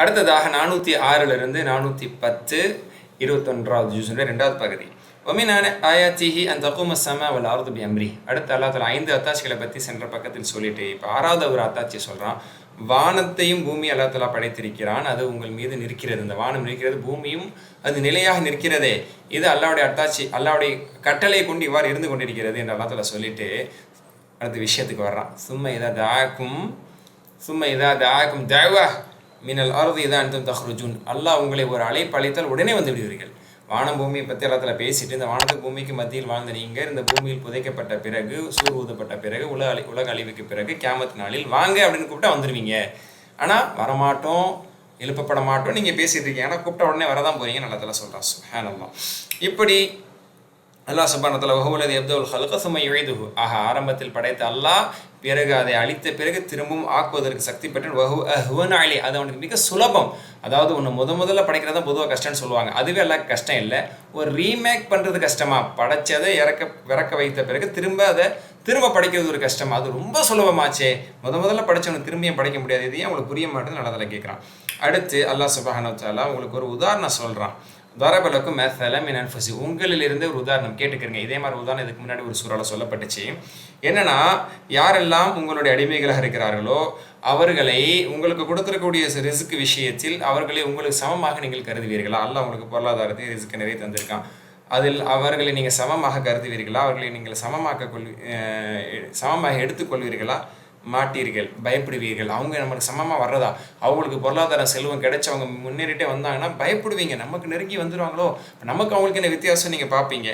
அடுத்ததாக 406 410 21வது ஜூஸுடைய 2வது பகுதி. ஒமினான ஆயாத்திஹி அந்த தகும சம வல் அர்து பி அம்ரி. அடுத்த அல்லாஹ் தஆலா 5 அத்தாட்சிகளை பற்றி சென்ற பக்கத்தில் சொல்லிட்டு இப்போ 6வது ஒரு அத்தாட்சி சொல்கிறான். வானத்தையும் பூமி அல்லாஹ் தஆலா படைத்திருக்கிறான், அது உங்கள் மீது நிற்கிறது. இந்த வானம் நிற்கிறது, பூமியும் அது நிலையாக நிற்கிறதே. இது அல்லாஹ்வுடைய அத்தாட்சி, அல்லாஹ்வுடைய கட்டளை கொண்டு இவ்வாறு இருந்து கொண்டிருக்கிறது என்று அல்லாஹ் தஆலா சொல்லிட்டு அடுத்த விஷயத்துக்கு வர்றான். சும்ம இதா தாக்கும் தஅவா மினல் அர்தி இதா அன்தும் தஹ்ருஜூன். அல்லாஹ் உங்களை ஒரு அழைப்பு அழைத்தால் உடனே வந்து விடுவீர்கள். வானம் பூமியை பற்றி அல்லாஹ் பேசிட்டு, இந்த வானத்துக்கு பூமிக்கு மத்தியில் வாழ்ந்த நீங்கள் இந்த பூமியில் புதைக்கப்பட்ட பிறகு, சூர் ஊதப்பட்ட பிறகு, உலக அழிவுக்கு பிறகு கியாமத் நாளில் வாங்க அப்படின்னு கூப்பிட்டா வந்துடுவீங்க. ஆனால் வரமாட்டோம், எழுப்பப்பட மாட்டோம், நீங்கள் பேசிட்டு இருக்கீங்க. ஆனால் கூப்பிட்ட உடனே வரதான் போறீங்கன்னு அல்லாஹ் சொல்கிறான். சுப்ஹானல்லாஹ். இப்படி அல்லாஹ் சுப்ஹானஹு வ தஆலா வஹுவல்லதி யப்தஉல் ஹல்க சும்ம யுஈதுஹு. ஆரம்பத்தில் படைத்த அல்லாஹ் பிறகு அதை அழித்த பிறகு திரும்பவும் ஆக்குவதற்கு சக்தி பெற்ற வஹுவன் அலி. அது அவனுக்கு மிக சுலபம். அதாவது ஒன்று முதல்ல படைக்கிறது தான் பொதுவாக கஷ்டம்னு சொல்லுவாங்க. அதுவே எல்லாம் கஷ்டம் இல்லை. ஒரு ரீமேக் பண்ணுறது கஷ்டமா? படைச்சதை இறக்க வைத்த பிறகு திரும்ப படைக்கிறது ஒரு கஷ்டமா? அது ரொம்ப சுலபமாச்சே. முதல்ல படைச்சவனுக்கு திரும்பியும் படைக்க முடியாது. இது ஏன் உங்களுக்கு புரிய மாட்டேன்னு நல்லதில் கேட்குறான். அடுத்து அல்லாஹ் சுப்ஹானஹு வ தஆலா உங்களுக்கு ஒரு உதாரணம் சொல்கிறான். தரபலக்கும் மஸலம் மின் அன்ஃபுஸி. உங்களிலிருந்து ஒரு உதாரணம் கேட்டுக்கிறங்க. இதே மாதிரி உதாரணம் இதுக்கு முன்னாடி ஒரு சூறால சொல்லப்பட்டுச்சு. என்னன்னா, யாரெல்லாம் உங்களுடைய அடிமைகளாக இருக்கிறார்களோ அவர்களை உங்களுக்கு கொடுத்துருக்கக்கூடிய ரிஸ்க் விஷயத்தில் அவர்களை உங்களுக்கு சமமாக நீங்கள் கருதுவீர்களா? அல்லாஹ் உங்களுக்கு பொருளாதாரத்தை ரிஸ்க் நிறைய தந்திருக்கான். அதில் அவர்களை நீங்கள் சமமாக கருதுவீர்களா? அவர்களை நீங்கள் சமமாக எடுத்துக்கொள்வீர்களா? மாட்டீர்கள், பயப்படுவீர்கள். அவங்க நமக்கு சமமாக வர்றதா? அவங்களுக்கு பொருளாதார செல்வம் கிடைச்சவங்க முன்னேறிட்டே வந்தாங்கன்னா பயப்படுவீங்க. நமக்கு நெருங்கி வந்துடுவாங்களோ, நமக்கு அவங்களுக்கு என்ன வித்தியாசம் நீங்கள் பார்ப்பீங்க.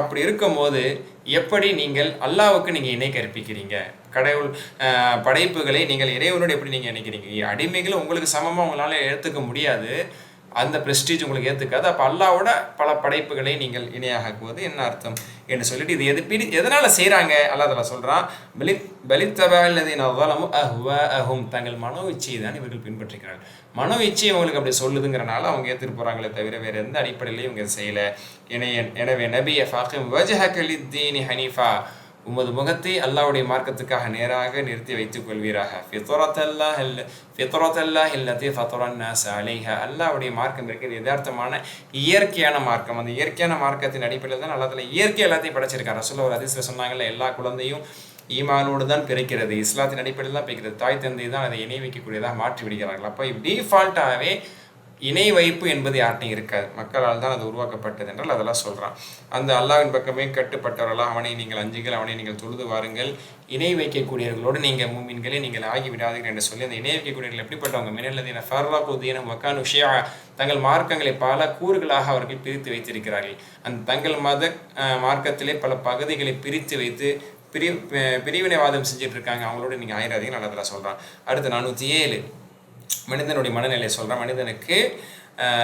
அப்படி இருக்கும்போது எப்படி நீங்கள் அல்லாஹ்வுக்கு நீங்கள் இணை கற்பிக்கிறீங்க? கடவுள் படைப்புகளை நீங்கள் இறைவனோடு எப்படி நீங்கள் நினைக்கிறீங்க? அடிமைகளை உங்களுக்கு சமமாக உங்களால் எடுத்துக்க முடியாது, அந்த ப்ரெஸ்டீஜ் உங்களுக்கு ஏற்றுக்காது. அப்போ அல்லாஹ்வோட பல படைப்புகளை நீங்கள் இணையாக்குவது என்ன அர்த்தம் என்று சொல்லிட்டு, இது எதனால் செய்கிறாங்க? அல்லாஹ் தஆலா சொல்கிறான், பலித்தபல்லதீன ஸலமு அஹ்வாஅஹும். தங்கள் மனோ இச்சையை தான் இவர்கள் பின்பற்றுகிறார்கள். மனோ இச்சை அவங்களுக்கு அப்படி சொல்லுதுங்கிறனால அவங்க ஏற்றுட்டு போகிறாங்களே தவிர வேறு எந்த அடிப்படையிலையும் இவங்க செய்யலை. எனவே நபிய ஃபஅகிம் வஜ்ஹக லித்தீனி ஹனீஃபா. உமது முகத்தை அல்லாஹ்வுடைய மார்க்கத்துக்காக நேராக நிறுத்தி வைத்துக் கொள்வீராக. ஃபித்ரத்தல்லாஹி அல்லதி ஃபதரன் நாஸ அலைஹா. அல்லாஹ்வுடைய மார்க்கம் இருக்கிறது யதார்த்தமான இயற்கையான மார்க்கம். அந்த இயற்கையான மார்க்கத்தின் அடிப்படையில் தான் அல்லாஹ் தஆலா இயற்கை எல்லாத்தையும் படைச்சிருக்காரு. ரசூலுல்லாஹி ஒரு ஹதீஸ்ல சொன்னாங்கல்ல, எல்லா குழந்தையும் ஈமானோடு தான் பிறக்கிறது, இஸ்லாத்தின் அடிப்படையில் தான் பிறக்கிறது. தாய் தந்தை தான் அதை இணை வைக்கக்கூடியதாக மாற்றி விடுகிறார்கள். அப்போ டீஃபால்ட்டாகவே இணை வைப்பு என்பது யார்ட்டையும் இருக்காது, மக்களால் தான் அது உருவாக்கப்பட்டது என்றால் அதெல்லாம் சொல்கிறான். அந்த அல்லாஹ்வின் பக்கமே கட்டுப்பட்டவர்களாக அவனை நீங்கள் அஞ்சுங்கள், அவனை நீங்கள் தொழுது வாருங்கள், இணை வைக்கக்கூடியவர்களோடு நீங்கள் மூமின்களை நீங்கள் ஆகிவிடாதீர்கள் என்று சொல்லி அந்த இணை வைக்கக்கூடியவர்கள் எப்படிப்பட்டவங்க? மினல்லதீன ஃபர்ரகு தீனஹும் வகானு ஷியா. தங்கள் மார்க்கங்களை பல கூறுகளாக அவர்கள் பிரித்து வைத்திருக்கிறார்கள். அந்த தங்கள் மார்க்கத்திலே பல பகுதிகளை பிரித்து வைத்து பிரிவினைவாதம் செஞ்சுட்டு இருக்காங்க. அவங்களோட நீங்கள் ஆயிராதீங்கன்னு அல்லாஹ் தஆலா சொல்கிறான். அடுத்து 407 மனிதனுடைய மனநிலையை சொல்கிறான். மனிதனுக்கு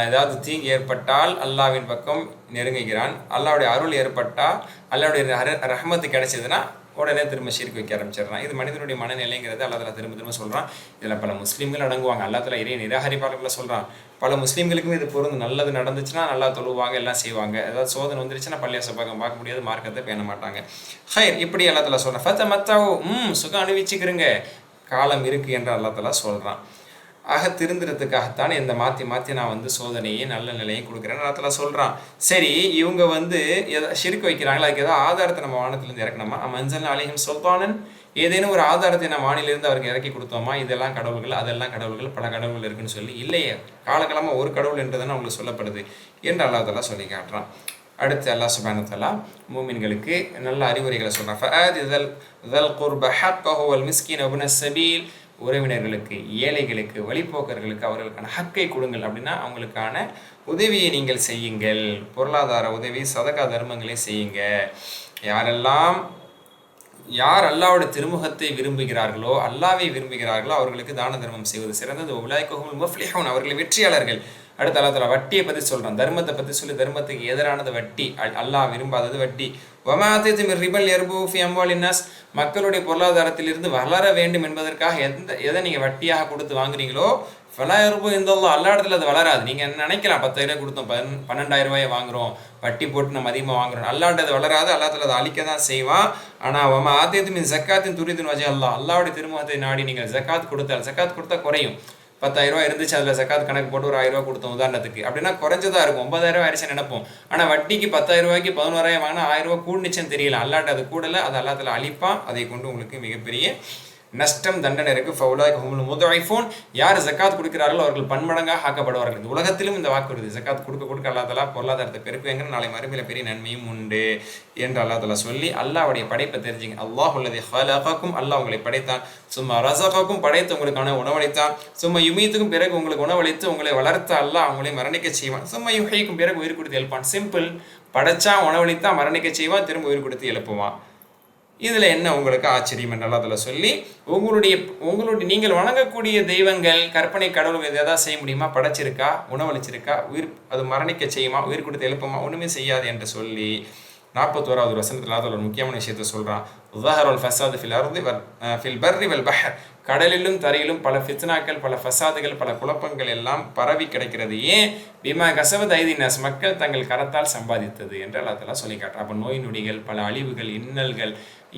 ஏதாவது தீங்கு ஏற்பட்டால் அல்லாஹ்வின் பக்கம் நெருங்குகிறான். அல்லாஹ்வுடைய அருள் ஏற்பட்டால், அல்லாஹ்வுடைய ரஹ்மத்து கிடைச்சதுன்னா உடனே திரும்ப ஷிர்க் வைக்க ஆரம்பிச்சிடுறான். இது மனிதனுடைய மனநிலைங்கிறது அல்லாஹ் தஆலா திரும்ப சொல்கிறான். இதில் பல முஸ்லீம்கள் அடங்குவாங்க. அல்லாஹ் தஆலா இறை நிராகரிப்பாளர்களை சொல்கிறான். பல முஸ்லீம்களுக்கும் இது பொருந்தும். நல்லது நடந்துச்சுன்னா நல்லா தொழுவாங்க, எல்லாம் செய்வாங்க. ஏதாவது சோதனை வந்துருச்சுன்னா பள்ளியாச பார்க்க முடியாது, மார்க்கத்தை பேண மாட்டாங்க. ஹைர், இப்படி அல்லாஹ் தஆலா சொல்கிறான். சுகம் அனுபவிச்சுக்கிறங்க, காலம் இருக்குது என்று அல்லாஹ் தஆலா சொல்கிறான். திருந்துறதுக்காகத்தான் இந்த மாற்றி நான் சோதனையை நல்ல நிலையை கொடுக்குறேன்னு அல்லாஹ் தஆலா சொல்கிறான். சரி, இவங்க ஷிர்க் வைக்கிறாங்களா? அதுக்கு ஏதாவது ஆதாரத்தை நம்ம வானத்திலேருந்து இறக்கணுமா? அன்ஸல்னா அலைஹிம் சுல்தானன். ஏதேனும் ஒரு ஆதாரத்தை நம்ம வானிலிருந்து அவருக்கு இறக்கி கொடுத்தோமா? இதெல்லாம் கடவுள்கள், அதெல்லாம் கடவுள்கள், பல கடவுள்கள் இருக்குன்னு சொல்லி? இல்லையே, காலகாலமாக ஒரு கடவுள் என்றுதானே அவங்களுக்கு சொல்லப்படுது என்று அல்லாஹ் தஆலா சொல்லி காட்டுறான். அடுத்து அல்லாஹ் சுப்ஹானஹு வ தஆலா மூமின்களுக்கு நல்ல அறிவுரைகளை சொல்கிறான். ஃபஆதி ذல் குர்ப ஹக்கஹு வல் மிஸ்கீன வப்ன ஸபீல். உறவினர்களுக்கு, ஏழைகளுக்கு, வழிபோக்கர்களுக்கு அவர்களுக்கான ஹக்கை கொடுங்கள். அப்படின்னா அவங்களுக்கான உதவியை நீங்கள் செய்யுங்கள். பொருளாதார உதவி, சதகா தர்மங்களை செய்யுங்க. யார் அல்லாஹ்வுடைய திருமுகத்தை விரும்புகிறார்களோ, அல்லாஹ்வை விரும்புகிறார்களோ அவர்களுக்கு தான தர்மம் செய்வது சிறந்தது. உலாயிக ஹுமுல் முஃப்லிஹூன். அவர்கள் வெற்றியாளர்கள். அடுத்து அல்லாஹ் தஆலா வட்டியை பற்றி சொல்கிறான். தர்மத்தை பற்றி சொல்லி, தர்மத்துக்கு எதிரானது வட்டி, அல்லாஹ் விரும்பாதது வட்டி. வமா ஆதைத்தும் மின் ரிபல் யர்பு ஃபீ அம்வாலின் நாஸ். மக்களுடைய பொருளாதாரத்திலிருந்து வளர வேண்டும் என்பதற்காக எதை நீங்கள் வட்டியாக கொடுத்து வாங்குறீங்களோ, ஃபலா யர்பு இன்தல்லாஹ். அல்லா இடத்துல அது வளராது. நீங்கள் நினைக்கலாம் 10,000 கொடுத்தோம், 12,000 ரூபாயை வாங்குகிறோம், வட்டி போட்டு நம்ம அதிகமாக வாங்குறோம். அல்லாஹ்ட்ட அது வளராது. அல்லாஹ் அதை அழிக்க தான் செய்வான். ஆனால் வமா ஆதைத்தும் மின் ஜக்காத்தின் துரிதுன் வஜஹ் அல்லாஹ். அல்லாஹ்வுடைய திருமுகத்தை நாடி நீங்கள் ஜக்காத் கொடுத்தா குறையும். 10,000 இருந்துச்சு, அதில் ஜக்காத் கணக்கு போட்டு ஒரு 1,000 கொடுத்தோம் உதாரணத்துக்கு, அப்படின்னா குறைஞ்சதா இருக்கும். 9,000 ஆயிடுச்சுன்னு நினைப்போம். ஆனால் வட்டிக்கு 10,000 11,000 வாங்கினா 1,000 கூடுனுச்சுன்னு தெரியல. அல்லாட்ட அது கூடலை, அது அல்லாஹ் அழிப்பான். அதை கொண்டு உங்களுக்கு மிகப்பெரிய நஷ்டம், தண்டனை இருக்கு. ஃபவுலாக ஹுமுல் முத்ஐஃபூன், யார் ஜக்காத் கொடுக்கிறார்களோ அவர்கள் பன்மடங்காக ஆக்கப்படுவார்கள். இந்த உலகத்திலும் இந்த வாக்கு வருது, ஜக்காத் கொடுக்க கொடுக்க அல்லாஹ் தஆலா பொருளாதாரத்தை பெருக்குவேங்க, நாளை மறுமையில பெரிய நன்மையும் உண்டு என்று அல்லாஹ் தஆலா சொல்லி, அல்லாஹ்வுடைய படைப்பை தெரிஞ்சுங்க. அல்லாஹுல்லதி ஹலகக்கும், அல்லாஹ் உங்களை படைத்தான். சும்மா ரஸகக்கும், படைத்து உங்களுக்கான உணவளித்தான். சும்மா யுமீத்துக்கும், பிறகு உங்களுக்கு உணவளித்து உங்களை வளர்த்த அல்லாஹ் உங்களை மரணிக்க செய்வான். சும்மா யுஹீக்கும், பிறகு உயிர் கொடுத்து எழுப்பான். சிம்பிள். படைச்சா, உணவளித்தான், மரணிக்க செய்வான், திரும்ப உயிர் கொடுத்து எழுப்புவான். இதில் என்ன உங்களுக்கு ஆச்சரியம் என்று அல்லாஹ் சொல்லி, உங்களுடைய நீங்கள் வணங்கக்கூடிய தெய்வங்கள், கற்பனை கடவுள்கள் எதாவது செய்ய முடியுமா? படைச்சிருக்கா? உணவளிச்சிருக்கா? உயிர் அது மரணிக்க செய்யுமா? உயிர் கொடுத்து எழுப்புமா? ஒன்றுமே செய்யாது என்று சொல்லி 41வது வசனத்தில் அல்லாஹ் ஒரு முக்கியமான விஷயத்தை சொல்கிறான். ظهر الفساد في الأرض في البر والبحر, கடலிலும் தரையிலும் பல ஃபித்னாக்கள், பல ஃபசாதுகள், பல குழப்பங்கள் எல்லாம் பரவி கிடைக்கிறது. ஏன்? பிமா கசவத் ஐதினாஸ், மக்கள் தங்கள் கரத்தால் சம்பாதித்தது என்று அல்லாஹ் தஆலா சொல்லி காட்டுறான். அப்போ நோய் நொடிகள், பல அழிவுகள், இன்னல்கள்,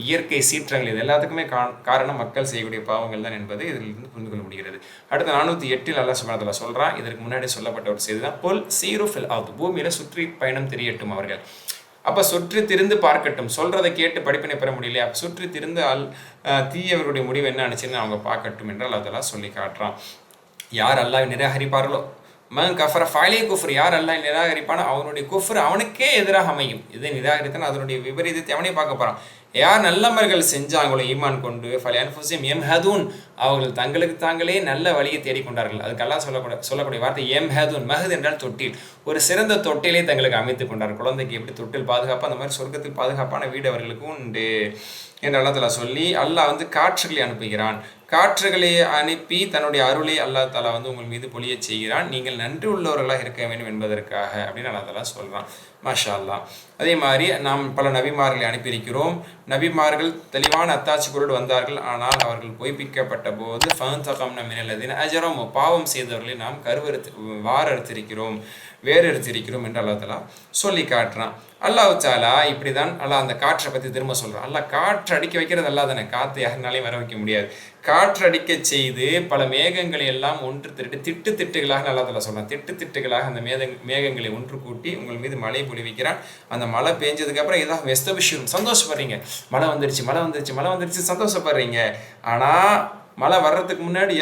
இயற்கை சீற்றங்கள், இது எல்லாத்துக்குமே காரணம் மக்கள் செய்யக்கூடிய பாவங்கள் தான் என்பது இதிலிருந்து புரிந்து கொள்ள முடிகிறது. அடுத்த 408 அல்லாஹ் சுப்ஹானஹு வ தஆலா சொல்கிறான். இதற்கு முன்னாடி சொல்லப்பட்ட ஒரு செய்தி தான், புல் சீரு ஃபில் அர்த், பூமியில சுற்றி பயணம் தெரியட்டும் அவர்கள். அப்போ சுற்றி திருந்து பார்க்கட்டும். சொல்கிறத கேட்டு படிப்பினை பெற முடியலையா? சுற்றி திருந்து தீயவர்களுடைய முடிவு என்ன ஆச்சுன்னு அவங்க பார்க்கட்டும் என்று அல்லாஹ் தஆலா சொல்லி காட்டுறான். யார் அல்லாஹ்வை நிராகரிப்பார்களோ, மன் கஃபர ஃபஅலி குஃப்ர், யார் அல்லாஹ் நிராகரிப்பானோ அவனுடைய குஃப்ர் அவனுக்கே எதிராக அமையும். இதை நிராகரித்தான் அதனுடைய விபரீதத்தை அவனே பார்க்க போகிறான். யார் நல்லமர்கள் செஞ்சாங்களோ ஈமான் கொண்டு, ஃபலயன்ஃபுஸிஹிம் யம்ஹதூன், அவர்கள் தங்களுக்கு தாங்களே நல்ல வழியை தேடிக்கொண்டார்கள். அதுக்கு அல்லாஹ் சொல்லக்கூடிய வார்த்தை யம்ஹதூன். மஹத் என்றால் தொட்டில். ஒரு சிறந்த தொட்டிலே தங்களுக்கு அமைத்து கொண்டார்கள். குழந்தைக்கு எப்படி தொட்டில் பாதுகாப்பாக, அந்த மாதிரி சொர்க்கத்தில் பாதுகாப்பான வீடு அவர்களுக்கு உண்டு என்று அல்லாஹ் தஆலா சொல்லி, அல்லாஹ் காற்றுகளை அனுப்புகிறான். காற்றுகளை அனுப்பி தன்னுடைய அருளை அல்லாஹ் தஆலா உங்கள் மீது பொழிய செய்கிறான். நீங்கள் நன்றி உள்ளவர்களாக இருக்க வேண்டும் என்பதற்காக அப்படின்னு அல்லாஹ் தஆலா சொல்கிறான். மாஷா அல்லாஹ். அதே மாதிரி நாம் பல நபிமார்களை அனுப்பியிருக்கிறோம். நபிமார்கள் தெளிவான அத்தாட்சி பொருள் வந்தார்கள். ஆனால் அவர்கள் பொய்ப்பிக்கப்பட்ட போது ஃபந்தகம்னா மினல்லதீன அஜரமு, பாவம் செய்தவர்களை நாம் வாரெடுத்திருக்கிறோம், வேறு எடுத்திருக்கிறோம் என்று அல்லாஹ் தஆலா சொல்லி காட்டுறான். அல்லாஹ் தஆலா இப்படி தான் அல்லாஹ் அந்த காற்றை பற்றி திரும்ப சொல்கிறான். அல்லாஹ் காற்று அடிக்க வைக்கிறது அல்லாஹ் தானே, காற்று யாருனாலையும் வர வைக்க முடியாது. காற்றடிக்க செய்து பல மேகங்களை எல்லாம் ஒன்று திட்டு திட்டுகளாக அல்லாஹ் தஆலா சொல்கிறான். திட்டுகளாக அந்த மேகங்களை ஒன்று கூட்டி உங்கள் மீது மழை பொழிவிக்கிறான். அந்த மழை பெஞ்சதுக்கு அப்புறம் இதான் வெஸ்தபிஷும், சந்தோஷப்படுறீங்க. மழை வந்துருச்சு சந்தோஷப்படுறீங்க. ஆனால் மழை வர்றதுக்கு முன்னாடி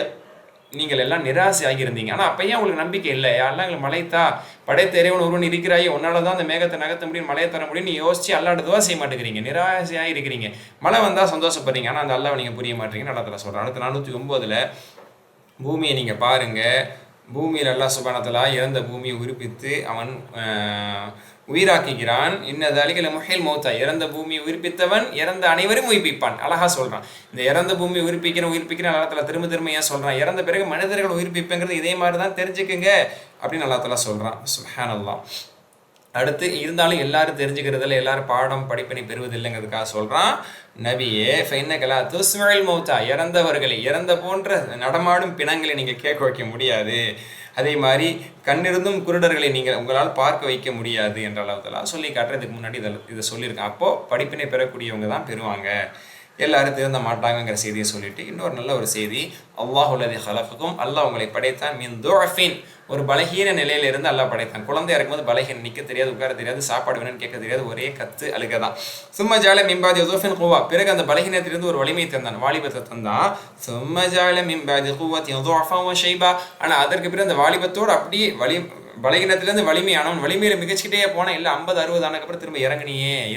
நீங்கள் எல்லாம் நிராசை ஆகியிருந்தீங்க. ஆனால் அப்போ உங்களுக்கு நம்பிக்கை இல்லை. யாரெல்லாம் எங்களுக்கு மழைத்தா, படைத்த இறைவன் ஒருவன் இருக்கிறாயே, உன்னால தான் அந்த மேகத்தை நகர்த்த முடியும், மழையை தர முடியும், நீ யோசிச்சு அல்லாஹ்ட்ட துவா செய்ய மாட்டேங்கிறீங்க, நிராசையாக இருக்கிறீங்க. மழை வந்தால் சந்தோஷப்படுறீங்க, ஆனால் அந்த அல்லாஹ்வை நீங்கள் புரிய மாட்டீங்கன்னு அல்லாஹ் தஆலா சொல்கிறான். அடுத்த 409 பூமியை நீங்கள் பாருங்கள். பூமியில் அல்லாஹ் சுப்ஹானஹு வ தஆலா இறந்த பூமியை உயிர்ப்பித்து அவன் உயிராக்குகிறான். இன்னதாலிக முஹில் மௌத்தா, இறந்த பூமியை உயிர்ப்பித்தவன் இறந்த அனைவரும் உயிர்ப்பிப்பான். அழகா சொல்றான். இந்த இறந்த பூமியை உயிர்ப்பிக்கிற அல்லாஹ் தஆலா திரும்ப ஏன் சொல்றான்? இறந்த பிறகு மனிதர்கள் உயிர்ப்பிப்பேங்கிறது இதே மாதிரி தான், தெரிஞ்சுக்குங்க அப்படின்னு அல்லாஹ் தஆலா சொல்றான். சுப்ஹானல்லாஹ். அடுத்து இருந்தாலும் எல்லாரும் தெரிஞ்சுக்கிறதில்ல, எல்லாரும் பாடம் படிப்பினை பெறுவதில்லைங்கிறதுக்காக சொல்றான், நபியே ஃபைன்னக லா துஸ்மிஉல் மௌத்தா, இறந்தவர்களை, இறந்த போன்ற நடமாடும் பிணங்களை நீங்கள் கேட்க வைக்க முடியாது. அதே மாதிரி கண்ணிருந்தும் குருடர்களை நீங்கள் உங்களால் பார்க்க வைக்க முடியாது என்ற அல்லாஹ் தஆலா சொல்லி காட்டுறதுக்கு முன்னாடி இதை சொல்லியிருக்கேன். அப்போது படிப்பினை பெறக்கூடியவங்க தான் பெறுவாங்க, எல்லாரும் திருந்த மாட்டாங்கங்கிற செய்தியை சொல்லிட்டு இன்னொரு நல்ல ஒரு செய்தி, அல்லாஹுல்லதி ஹலகக்கும், அல்லாஹ் உங்களை படைத்தான், மின் துஅஃபின், ஒரு பலகீன நிலையில இருந்து அல்லாஹ் படைத்தான். குழந்தையா இருக்கும்போது பலகீனம், நிற்க தெரியாது, உட்கார தெரியாது, சாப்பாடு வேணும்னு கேட்க தெரியாது, ஒரே கத்து அழுக தான். சும்ம ஜால மிம்பாதி உதுஃபின் குவா, பிறகு அந்த பலகீனத்திலிருந்து ஒரு வலிமையை தந்தான், வாலிபத்தை தந்தான். சும்ம ஜால மிம்பாதி குவத்தி துஅஃபன் வ ஷைபா, ஆனால் அதற்கு பிறகு அந்த வாலிபத்தோடு அப்படியே பலகீனத்திலேருந்து வலிமையானவன், வலிமையில மிகச்சிக்கிட்டே போனால் இல்லை 50-60 ஆனதுக்கப்புறம் திரும்ப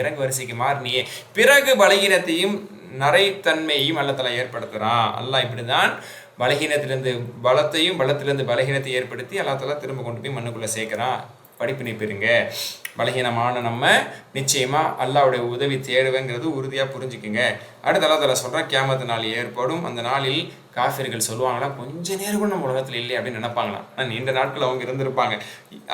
இறங்கு வரிசைக்கு மாறினியே, பிறகு பலகீனத்தையும் நரைத்தன்மையையும் அல்லாஹ் தஆலா ஏற்படுத்துகிறான். அல்லாஹ் இப்படிதான் பலகீனத்திலிருந்து பலத்தையும், பலத்திலிருந்து பலகீனத்தை ஏற்படுத்தி அல்லாஹ் தஆலா திரும்ப கொண்டு போய் மண்ணுக்குள்ளே சேர்க்குறான். படிப்பினை பெறுங்க. பலகீனமான நம்ம நிச்சயமாக அல்லாஹ்வுடைய உதவி தேடுவேங்கிறது உறுதியாக புரிஞ்சுக்குங்க. அடுத்து அல்லாஹ் தஆலா சொல்கிறான், கியாமத் நாள் ஏற்படும். அந்த நாளில் காஃபிர்கள் சொல்லுவாங்களா, கொஞ்ச நேரம் கூட நம்ம உலகத்தில் இல்லை அப்படின்னு நினைப்பாங்களாம். ஆனால் நீண்ட நாட்கள் அவங்க இருந்திருப்பாங்க.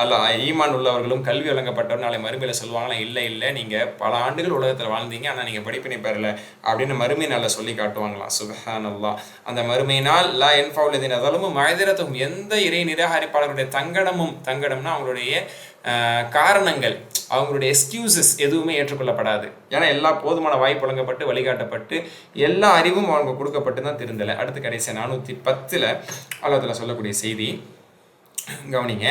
அல்லாஹ் ஈமான் உள்ளவர்களும் கல்வி வழங்கப்பட்டவர் நாளை மறுமையில் சொல்லுவாங்களாம், இல்லை நீங்கள் பல ஆண்டுகள் உலகத்தில் வாழ்ந்தீங்க, ஆனால் நீங்கள் படிப்பினை பெறலை அப்படின்னு மறுமை நாளில் சொல்லி காட்டுவாங்களாம். சுப்ஹானல்லாஹ். அந்த மறுமை நாள் லா யன்ஃபஉ லதீன ஸலமு மஅதிரத்துஹும், எந்த இறை நிராகரிப்பாளர்களுடைய தங்கடம்னா அவங்களுடைய காரணங்கள், அவங்களுடைய எக்ஸ்கியூசஸ் எதுவுமே ஏற்றுக்கொள்ளப்படாது. ஏன்னா எல்லா போதுமான வாய்ப்பு வழங்கப்பட்டு வழிகாட்டப்பட்டு எல்லா அறிவும் அவங்க கொடுக்கப்பட்டு தான் திருந்தலை. அடுத்து கடைசி 410 அல்லாஹ் சொல்லக்கூடிய செய்தி கவனிங்க.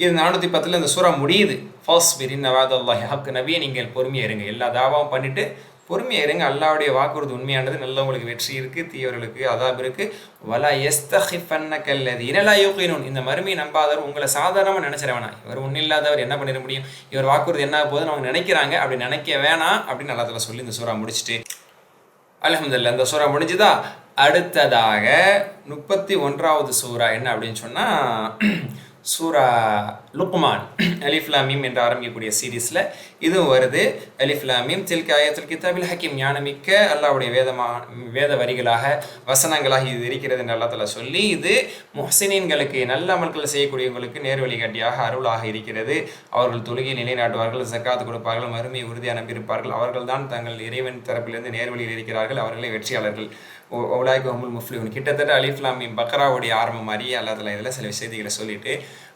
இது 410 இந்த சூரா முடியுது. ஃபஸ்பிர் இன்ன வஅதல்லாஹி ஹக். நபியே நீங்கள் பொறுமையாக இருங்க, எல்லா தாவாவும் பண்ணிட்டு பொறுமையாக இருங்க, அல்லாஹ்வுடைய வாக்குறுதி உண்மையானது, நல்லவங்களுக்கு வெற்றி இருக்குது, தீயவர்களுக்கு அதாப் இருக்குது. வலா யஸ்தகிஃபன்னக அல்லதீன லா யுகினூன். இந்த மறுமையை நம்பாதவர் உங்களை சாதாரணமாக நினைச்சிட வேணாம். இவர் ஒன்றும் இல்லாதவர் என்ன பண்ணிட முடியும், இவர் வாக்குறுதி என்ன போதுன்னு அவங்க நினைக்கிறாங்க, அப்படி நினைக்க வேணாம் அப்படின்னு அல்லாஹ் சொல்லி இந்த சூரா முடிச்சுட்டு அல்ஹம்துலில்லாஹ் இந்த சூரா முடிஞ்சுதா. அடுத்ததாக 31வது சூரா என்ன அப்படின்னு சொன்னால் சூரா லுக்மான். அலிஃப் லாம் மீம் என்று ஆரம்பிக்கக்கூடிய சீரீஸில் இதுவும் வருது. அலிஃப் லாம் மீம் தில்க ஆயத்துல் கிதாபில் ஹக்கீம். ஞானமிக்க அல்லாஹ்வுடைய வேத வரிகளாக வசனங்களாக இது இருக்கிறது என்று அல்லாஹ் தஆலா சொல்லி, இது முஹ்சினீன்களுக்கு நல்ல அமல்கள் செய்யக்கூடியவங்களுக்கு நேர் வழிகாட்டியாக அருளாக இருக்கிறது. அவர்கள் தொழுகை நிலைநாட்டுவார்கள், ஜக்காத் கொடுப்பார்கள், மறுமை உறுதியாக நம்பியிருப்பார்கள். அவர்கள் தான் தங்கள் இறைவன் தரப்பிலிருந்து நேர்வழியில் இருக்கிறார்கள், அவர்களே வெற்றியாளர்கள். ஒலாய்க்கு ஹுமுல் முஃப்லிஹூன். கிட்டத்தட்ட அலிஃப் லாம் மீம் பக்ராவுடைய ஆரம்பம் மாதிரியே அல்லாஹ் தஆலா இதில் சில செய்திகளை சொல்லிட்டு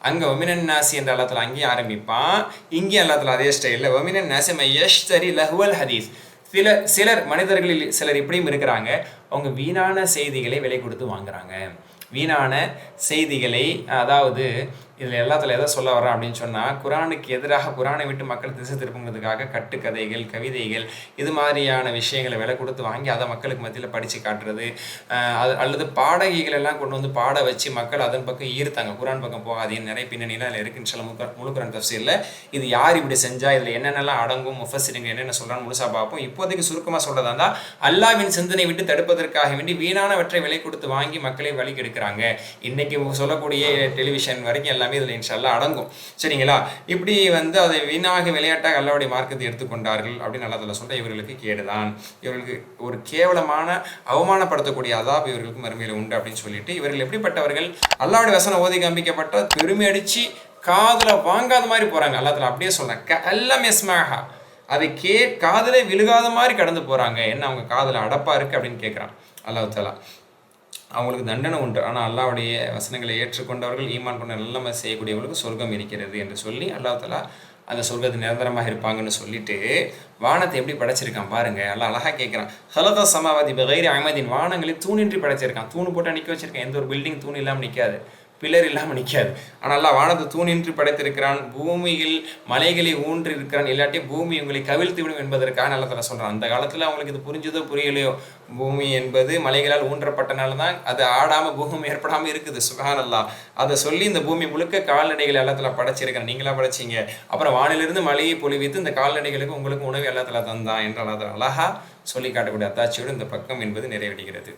அங்கே வமினன் நாசி என்ற அல்லாஹ் தஆலா அங்கேயும் ஆரம்பிப்பான், இங்கேயும் அல்லாஹ் தஆலா அதே ஸ்டைலில் வமினன் நாசி மையஷ்தரி லஹுவல் ஹதீஸ். சிலர் மனிதர்களில் சிலர் இப்படியும் இருக்கிறாங்க, அவங்க வீணான செய்திகளை விலை கொடுத்து வாங்குறாங்க. வீணான செய்திகளை, அதாவது இதில் எல்லாத்துல எதை சொல்ல வர்றேன் அப்படின்னு சொன்னால், குரானுக்கு எதிராக குரானை விட்டு மக்கள் திசை திருப்புங்கிறதுக்காக கட்டுக்கதைகள், கவிதைகள், இது மாதிரியான விஷயங்களை விலை கொடுத்து வாங்கி அதை மக்களுக்கு மத்தியில் படித்து காட்டுறது, அல்லது பாடகிகள் எல்லாம் கொண்டு வந்து பாட வச்சு மக்கள் அதன் பக்கம் ஈர்த்தாங்க, குரான் பக்கம் போகாதீன்னு நிறைய பின்னணியில் அதில் இருக்குன்னு சொல்ல முழுக்குரான் தஃசீரில். இது யார் இப்படி செஞ்சால், இதில் என்னென்னலாம் அடங்கும், முஃபஸ்ஸிரிங்க என்னென்ன சொல்கிறான்னு முழுசாக பார்ப்போம். இப்போதைக்கு சுருக்கமாக சொல்கிறதா இருந்தால், அல்லாஹ்வின் சிந்தனை விட்டு தடுப்பதற்காக வேண்டி வீணானவற்றை விலை கொடுத்து வாங்கி மக்களை வழி கெடுக்கிறாங்க. இன்னைக்கு சொல்லக்கூடிய டெலிவிஷன் வரைக்கும் எல்லாமே இதில் இன்ஷால்லாஹ் அடங்கும். சரிங்களா? இப்படி வந்து அதை வீணாக விளையாட்டாக அல்லாஹ்வுடைய மார்க்கத்தை எடுத்துக்கொண்டார்கள் அப்படின்னு அல்லாஹ் தஆலா சொல்லிட்டு, இவர்களுக்கு கேடுதான், இவர்களுக்கு ஒரு கேவலமான அவமானப்படுத்தக்கூடிய அதாப் இவர்களுக்கு மறுமையில் உண்டு அப்படின்னு சொல்லிட்டு, இவர்கள் எப்படிப்பட்டவர்கள், அல்லாஹ்வுடைய வசனம் ஓதி காண்பிக்கப்பட்ட பெருமை அடித்து காதில் வாங்காத மாதிரி போகிறாங்க. அல்லாஹ் தஆலா அப்படியே சொல்கிறாங்க, எல்லாம் எஸ்மாஹா, அதை காதிலே விழுகாத மாதிரி கடந்து போகிறாங்க. என்ன அவங்க காதில் அடப்பாக இருக்குது அப்படின்னு கேட்குறான் அல்லாஹ் தஆலா. அவங்களுக்கு தண்டனை உண்டு, ஆனால் அல்லாஹ்வுடைய வசனங்களை ஏற்றுக்கொண்டவர்கள், ஈமான் கொண்ட நல்லமை செய்யக்கூடியவர்களுக்கு சொர்க்கம் இருக்கிறது என்று சொல்லி அல்லாஹ் தஆலா அந்த சொர்க்கத்தை நிரந்தரமாக இருப்பாங்கன்னு சொல்லிட்டு, வானத்தை எப்படி படைச்சிருக்கான் பாருங்க. அல்லாஹ் அழகாக கேட்குறான், ஹலக சமாவாதி பகைரி அஹமதின். வானங்களை தூணின்றி படைச்சிருக்கான். தூணு போட்டு நிற்க வச்சிருக்கான். எந்த ஒரு பில்டிங் தூண் இல்லாமல் நிற்காது, பில்லர் இல்லாமல் நிற்காது. ஆனால் அல்லாஹ் வானத்தை தூணின்றி படைத்திருக்கிறான். பூமியில் மலைகளை ஊன்றி இருக்கிறான், இல்லாட்டி பூமி உங்களை கவிழ்த்து விடும் என்பதற்காக அல்லாஹ் தஆலா சொல்கிறான். அந்த காலத்தில் அவங்களுக்கு இது புரிஞ்சதோ புரியலையோ, பூமி என்பது மலைகளால் ஊன்றப்பட்டனால தான் அது ஆடாமல் பூமி ஏற்படாமல் இருக்குது. சுப்ஹானல்லாஹ். அதை சொல்லி இந்த பூமி முழுக்க கால்நடைகளை அல்லாஹ் தஆலா படைச்சிருக்கிறேன், நீங்களா படைச்சிங்க. அப்புறம் வானிலிருந்து மலையை பொழிவித்து இந்த கால்நடைகளுக்கு உங்களுக்கு உணவு அல்லாஹ் தஆலா தந்தான் என்று அல்லாஹ் தஆலா அழகா சொல்லி காட்டக்கூடிய அத்தாட்சியோடு இந்த பக்கம் என்பது நிறைவடைகிறது.